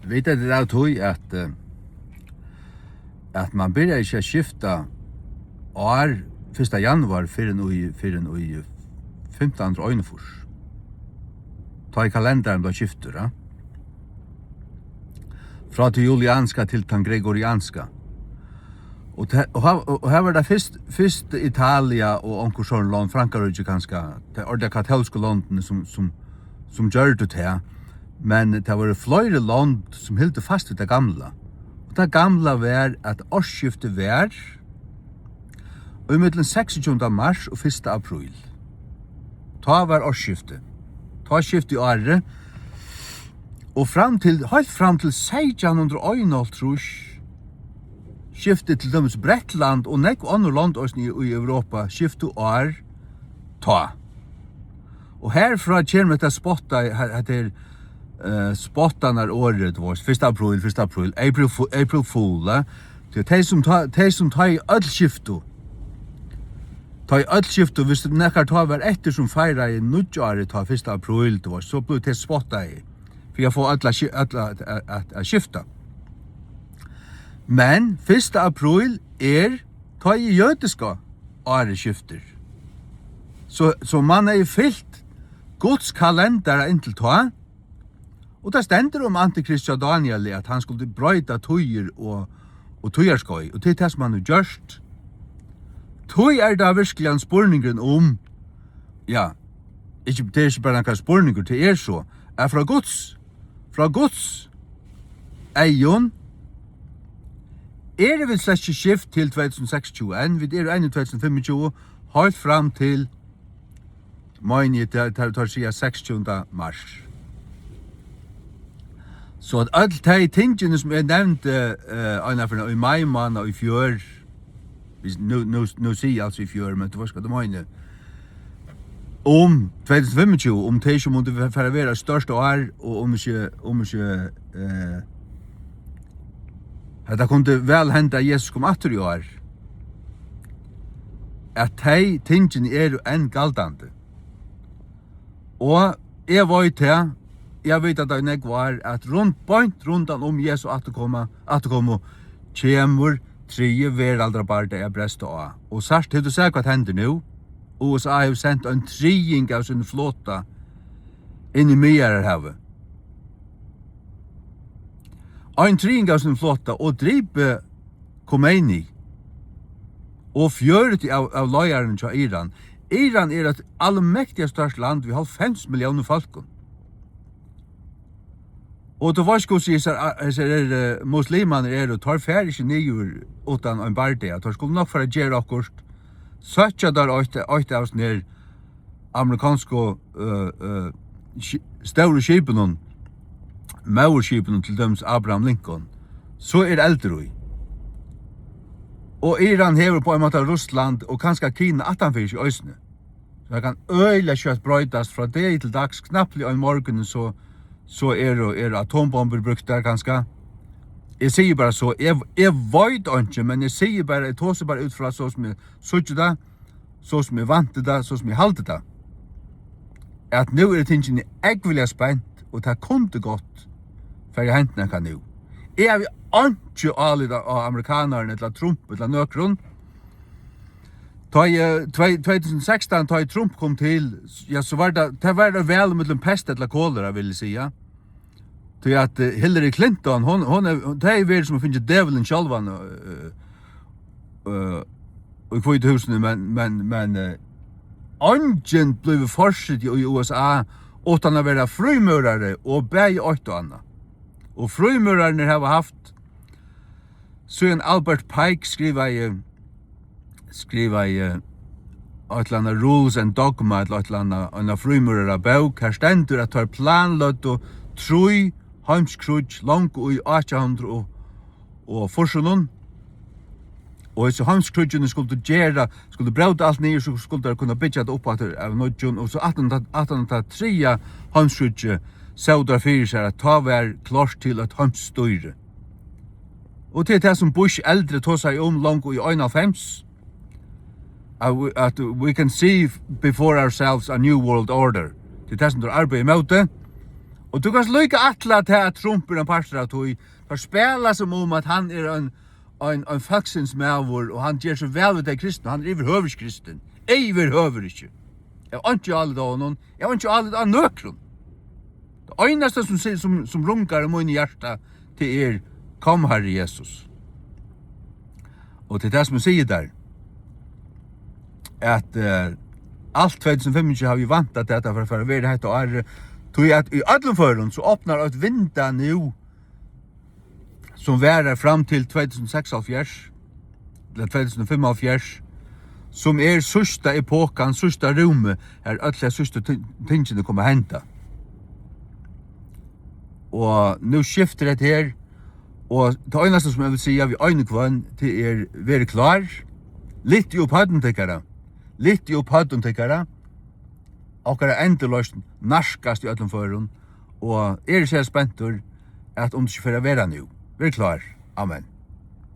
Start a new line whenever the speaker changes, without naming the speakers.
vet det av tog at man börjar ikke skifta år 1. januar fyrir i 1541. Ta i kalenderen da skifter, ja? Fra til julianska til den gregorianska. Og her var det først Italia og onkel sånn land, Frankrike kanskje, det er katolske landene som gjør det til, men det var flere land som hilt fast ved det gamle. Og det gamle var at årsskiftet var og mellom 26. mars og 1. april. Ta var årsskiftet. Ta skiftet i året. Og helt fram til 1601 skiftet til dømes Bretland og nekk andre land i Europa skiftet år ta. Og herfra kommer det spotta heter spottan er året vårt 1. april, April Fool. De som tar i ødelskiftet. Ta i ødelskiftet, hvis det nekkar ta var etter som feira i nødjare ta 1. april, så blir det spotta i. For jeg får alle skifta. Men 1. april ta i jødiska året skifter. Så man er fyllt Guds kalender inntil ta. Og det stender om Antikrist og Daniel at han skulle brøyta tøyer og tøyerskøy. Og det som han har gjort. Tøy da virkelig en spurningen om, ja, det er ikke bare noen spurninger, det så, er fra Guds eion, det vel slett ikke skift til 2026, vi er enn i 2025, helt fram til mai tar siden 16. mars. Så at alle de tingene som jeg nevnte i mai måned og i fjør, nu sier altså i fjør, men det var skal det meine, om 2025, om det som måtte være største år, og om ikke det kunne vel hende at Jesus kom atter i år, at de tingene er enn galdande. Og jeg vet at det var at rundt om Jesus atterkommer, kommer tredje veraldrabardet er brest og Og sart til du ser hva hender nå. USA har sendt en trying av sin flåta inn i Middelhavet. En trying av sin flåta og drive Khomeini og fjøret av løyeren til Iran. Iran er et allmektig størst land, vi har 5 millioner folk. Og det var ikke å si at muslimene tar ferdig ikke nye uten en barde, at de skulle nok for å gjøre akkurat. Søtja der øyte av sånne amerikanske større skipene, maurskipene til dem Abraham Lincoln, så eldre i. Og Iran hever på en måte Russland og kanskje Kina attanfyrs i øysene. Så jeg kan øyla kjøtt brøytast fra det til dags, knapt en morgen så atombomber brukt der ganske. Jeg sier bare så, jeg vet ikke, men jeg sier bare, jeg tåser bare ut fra så som jeg sørger det, så som jeg vant det, så som jeg halte det. At nå det tingene jeg vil ha spent, og det kunne gått, for jeg hentene kan nå. Jeg har ikke alle av amerikanerne, eller Trump, eller nøkron. 2016, da Trump kom til, ja, så var det vel mellom pest eller kolera, vil jeg si, ja. Til at Hillary Clinton, det er vel som å finne djevelen sjálvan i Hvithusene, men ungen ble fortsatt i USA utan å være frumørere og bæg åkt og annet. Og frumørerne har haft, så en Albert Pike skriva i et eller annet Rules and Dogma, et eller annet frumørere bøk, her stendur at har planløtt og tru heimskrutj langt i 1800 og forskjellen. Og så heimskrutjene skulle brauta alt nye, så skulle de kunne bytja det opp av nødjon, og så 1803 heimskrutje saudar fyrir seg at ta vær klart til et heimsstøyre. Og til det som Bush eldre tog seg langt i 91, at we can see before ourselves a new world order. Til det som du arbeider med det, Og du kan lykke atla til at Trump en parster av tog, for spela som at han en faksins mævur, og han gjør så vel ut av kristen, han iver høvers kristen. Iver høver ikke. Jeg har ikke alle av noen, jeg har ikke alle av nøkron. Det eneste som runkar i min hjärta til kom Herre Jesus. Og til det som jeg sier der, at alt 2025 har vi vant at dette for å være hett og tog at i Adlenføren så åpner et vinda nu som værer fram til 2076 eller 2075 som sørsta epokan, sørsta rommet her alle sørsta tingene kommer henta. Og nu skifter det her og det eneste som jeg vil si vi øynekvann til være klar litt i opphadentekkere okkara endeløst narskast i öllum førun og sér spentur at om du ikke fyrir vera nu. Vær klar. Amen.